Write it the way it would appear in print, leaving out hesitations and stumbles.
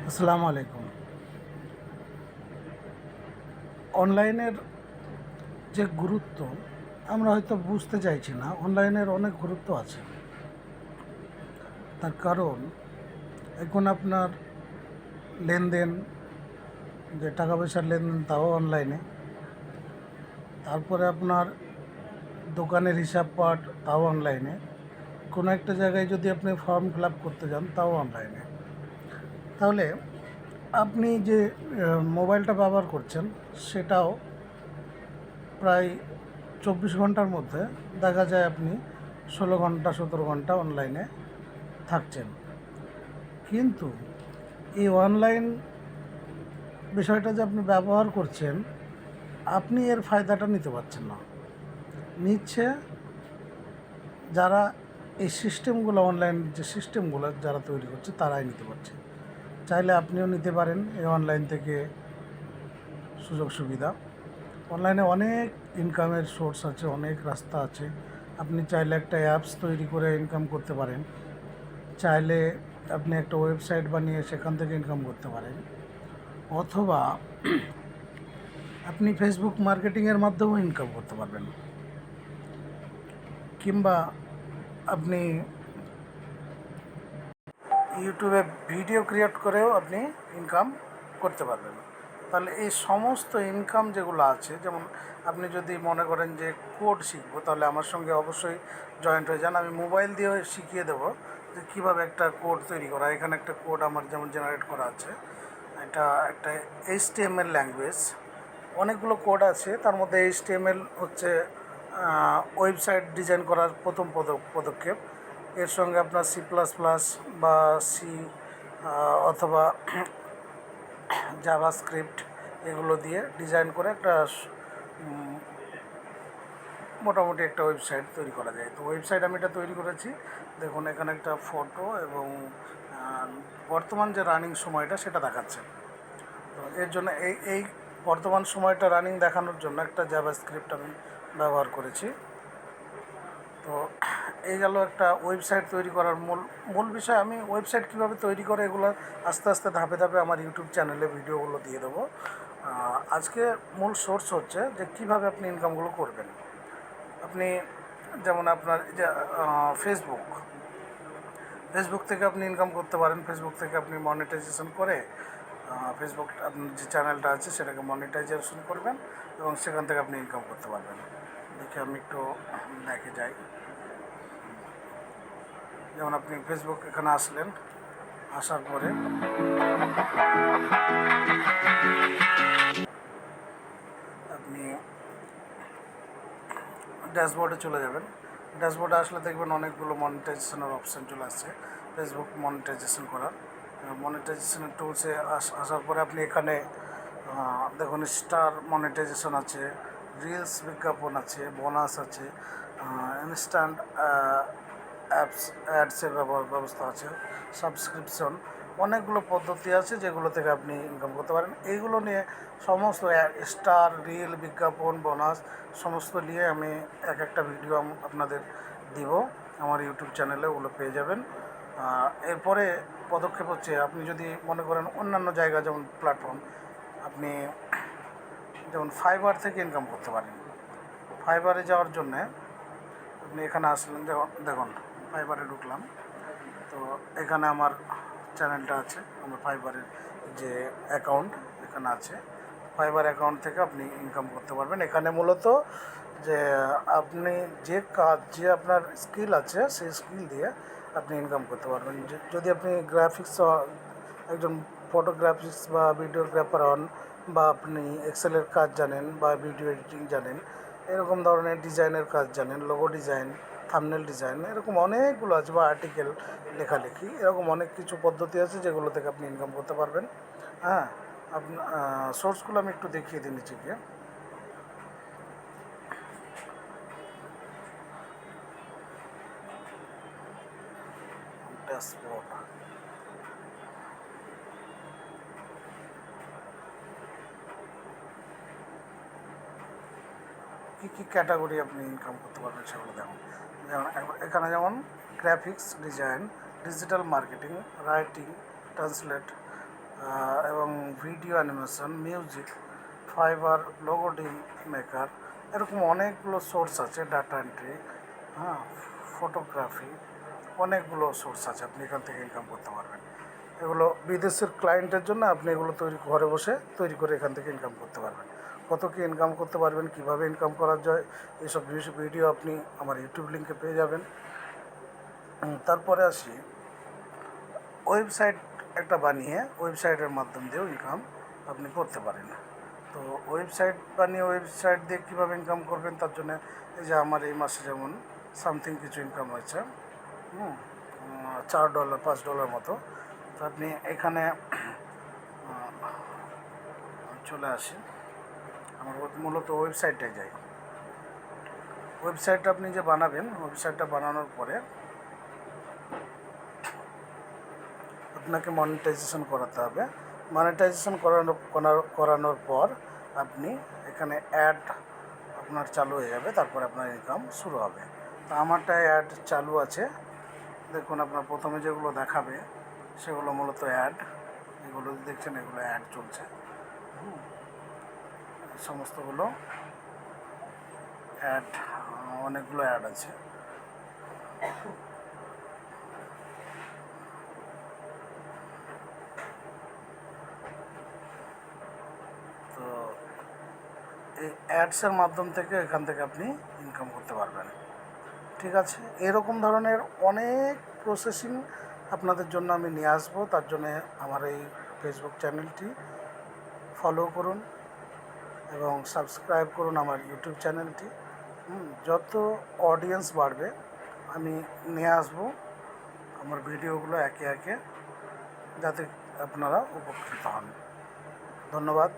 আসসালামু আলাইকুম। অনলাইনের যে গুরুত্ব আমরা হয়তো বুঝতে চাইছি না। অনলাইনের অনেক গুরুত্ব আছে। তার কারণ এখন আপনার লেনদেন, যে টাকা পয়সার লেনদেন, তাও অনলাইনে। তারপরে আপনার দোকানের হিসাব পাট, তাও অনলাইনে। কোনো একটা জায়গায় যদি আপনি ফর্ম ফিল আপ করতে যান, তাও অনলাইনে। তাহলে আপনি যে মোবাইলটা ব্যবহার করছেন, সেটাও প্রায় 24 ঘন্টার মধ্যে দেখা যায় আপনি 16 ঘন্টা 17 ঘন্টা অনলাইনে থাকছেন। কিন্তু এই অনলাইন বিষয়টা যে আপনি ব্যবহার করছেন, আপনি এর ফায়দাটা নিতে পারছেন না। নিচ্ছে যারা এই সিস্টেমগুলো, অনলাইন যে সিস্টেমগুলো যারা তৈরি করছে, তারাই নিতে পারছে। চাইলে আপনিও নিতে পারেন এই অনলাইন থেকে সুযোগ সুবিধা। অনলাইনে অনেক ইনকামের সোর্স আছে, অনেক রাস্তা আছে। আপনি চাইলে একটা অ্যাপস তৈরি করে ইনকাম করতে পারেন, চাইলে আপনি একটা ওয়েবসাইট বানিয়ে সেখান থেকে ইনকাম করতে পারেন, অথবা আপনি ফেসবুক মার্কেটিংয়ের মাধ্যমেও ইনকাম করতে পারবেন, কিংবা আপনি ইউটিউবে ভিডিও ক্রিয়েট করেও আপনি ইনকাম করতে পারবেন। তাহলে এই সমস্ত ইনকাম যেগুলো আছে, যেমন আপনি যদি মনে করেন যে কোড শিখবো, তাহলে আমার সঙ্গে অবশ্যই জয়েন্ট হয়ে যান। আমি মোবাইল দিয়ে শিখিয়ে দেবো যে কীভাবে একটা কোড তৈরি করা। এখানে একটা কোড আমার যেমন জেনারেট করা আছে, এটা একটা HTML ল্যাঙ্গুয়েজ। অনেকগুলো কোড আছে, তার মধ্যে HTML হচ্ছে ওয়েবসাইট ডিজাইন করার প্রথম পদক্ষেপ। এর সঙ্গে আপনার C++ বা সি অথবা জাভাস্ক্রিপ্ট, এগুলো দিয়ে ডিজাইন করে একটা মোটামুটি একটা ওয়েবসাইট তৈরি করা যায়। তো ওয়েবসাইট আমি এটা তৈরি করেছি। দেখুন, এখানে একটা ফটো এবং বর্তমান যে রানিং সময়টা সেটা দেখাচ্ছে। তো এর জন্য এই বর্তমান সময়টা রানিং দেখানোর জন্য একটা জাভাস্ক্রিপ্ট আমি ব্যবহার করেছি। তো এই গেল একটা ওয়েবসাইট তৈরি করার মূল বিষয়। আমি ওয়েবসাইট কীভাবে তৈরি করে এগুলো আস্তে আস্তে ধাপে ধাপে আমার ইউটিউব চ্যানেলে ভিডিওগুলো দিয়ে দেবো। আজকে মূল সোর্স হচ্ছে যে কীভাবে আপনি ইনকামগুলো করবেন। আপনি যেমন আপনার যে ফেসবুক থেকে আপনি ইনকাম করতে পারেন। ফেসবুক থেকে আপনি মনিটাইজেশন করে ফেসবুক আপনার যে চ্যানেলটা আছে সেটাকে মনিটাইজেশন করবেন এবং সেখান থেকে আপনি ইনকাম করতে পারবেন। দেখে আমি একটু দেখে যাই। যেমন আপনি ফেসবুক এখানে আসলেন, আসার পরে আপনি ড্যাশবোর্ডে চলে যাবেন। ড্যাশবোর্ডে আসলে দেখবেন অনেকগুলো মনিটাইজেশনের অপশান চলে আসছে, ফেসবুক মনিটাইজেশন করার। মনিটাইজেশনের টুলসে আসার পরে আপনি এখানে দেখুন স্টার মনিটাইজেশন আছে, রিলস বিজ্ঞাপন আছে, বোনাস আছে, ইনস্ট্যান্ট অ্যাডসের ব্যবস্থা আছে, সাবস্ক্রিপশন। অনেকগুলো পদ্ধতি আছে যেগুলো থেকে আপনি ইনকাম করতে পারেন। এইগুলো নিয়ে সমস্ত স্টার, রিল, বিজ্ঞাপন, বোনাস সমস্ত নিয়ে আমি একটা ভিডিও আপনাদের দিব আমার ইউটিউব চ্যানেলে, ওগুলো পেয়ে যাবেন। এরপরে পদক্ষেপ হচ্ছে, আপনি যদি মনে করেন অন্যান্য জায়গা যেমন প্ল্যাটফর্ম, আপনি যেমন ফাইবার থেকে ইনকাম করতে পারেন। ফাইবারে যাওয়ার জন্যে আপনি এখানে আসলেন, দেখুন ফাইবারে ঢুকলাম। তো এখানে আমার চ্যানেলটা আছে, আমার ফাইবারের যে অ্যাকাউন্ট এখানে আছে। ফাইবার অ্যাকাউন্ট থেকে আপনি ইনকাম করতে পারবেন। এখানে মূলত যে আপনি যে কাজ, যে আপনার স্কিল আছে, সেই স্কিল দিয়ে আপনি ইনকাম করতে পারবেন। যদি আপনি গ্রাফিক্স, একজন ফটোগ্রাফিক্স বা ভিডিওগ্রাফার হন, বা আপনি এক্সেলের কাজ জানেন বা ভিডিও এডিটিং জানেন, এরকম ধরনের ডিজাইনের কাজ জানেন, লোগো ডিজাইন, থাম্বনেল ডিজাইন, এরকম অনেকগুলো আছে, বা আর্টিকেল লেখালেখি, এরকম অনেক কিছু পদ্ধতি আছে যেগুলো থেকে আপনি ইনকাম করতে পারবেন। হ্যাঁ, আপনার সোর্সগুলো আমি একটু দেখিয়ে দিই নিচে গিয়ে। ড্যাশবোর্ড, কী কী ক্যাটাগরি আপনি ইনকাম করতে পারবেন সেগুলো দেখুন। যেমন এখানে যেমন graphics design, digital marketing, writing, translate, এবং video animation, music, Fiverr, logo maker, এরকম অনেকগুলো সোর্স আছে, ডাটা এন্ট্রি, হ্যাঁ, ফটোগ্রাফি, অনেকগুলো সোর্স আছে, আপনি এখান থেকে ইনকাম করতে পারবেন। এগুলো বিদেশের ক্লায়েন্টের জন্য আপনি এগুলো ঘরে বসে তৈরি করে এখান থেকে ইনকাম করতে পারবেন। কত কী ইনকাম করতে পারবেন, কীভাবে ইনকাম করা যায়, এইসব ভিডিও আপনি আমার ইউটিউব লিঙ্কে পেয়ে যাবেন। তারপরে আসি, ওয়েবসাইট একটা বানিয়ে ওয়েবসাইটের মাধ্যম দিয়েও ইনকাম আপনি করতে পারেন। তো ওয়েবসাইট বানিয়ে ওয়েবসাইট দিয়ে কীভাবে ইনকাম করবেন, তার জন্য এই যে আমার এই মাসে যেমন সামথিং কিছু ইনকাম হয়েছে, $4 $5 মতো। তো আপনি এখানে চলে আসেন, আমার মূলত ওয়েবসাইটে যাই। ওয়েবসাইটটা আপনি যে বানাবেন, ওয়েবসাইটটা বানানোর পরে আপনাকে মনিটাইজেশন করাতে হবে। মনিটাইজেশন করানোর পর আপনি এখানে অ্যাড আপনার চালু হয়ে যাবে, তারপরে আপনার ইনকাম শুরু হবে। তো আমারটা অ্যাড চালু আছে, দেখুন আপনার প্রথমে যেগুলো দেখাবে সেগুলো মূলত অ্যাড, এগুলো দেখছেন এগুলো অ্যাড চলছে, সমস্তগুলো অ্যাড, অনেকগুলো অ্যাড আছে। তো এই অ্যাডসের মাধ্যম থেকে এখান থেকে আপনি ইনকাম করতে পারবেন। ঠিক আছে, এরকম ধরনের অনেক প্রসেসিং আপনাদের জন্য আমি নিয়ে আসবো। তার জন্যে আমার এই ফেসবুক চ্যানেলটি ফলো করুন এবং সাবস্ক্রাইব করুন আমার ইউটিউব চ্যানেলটি। যত অডিয়েন্স বাড়বে আমি নিয়ে আসবো আমার ভিডিওগুলো একে একে, যাতে আপনারা উপকৃত হন। ধন্যবাদ।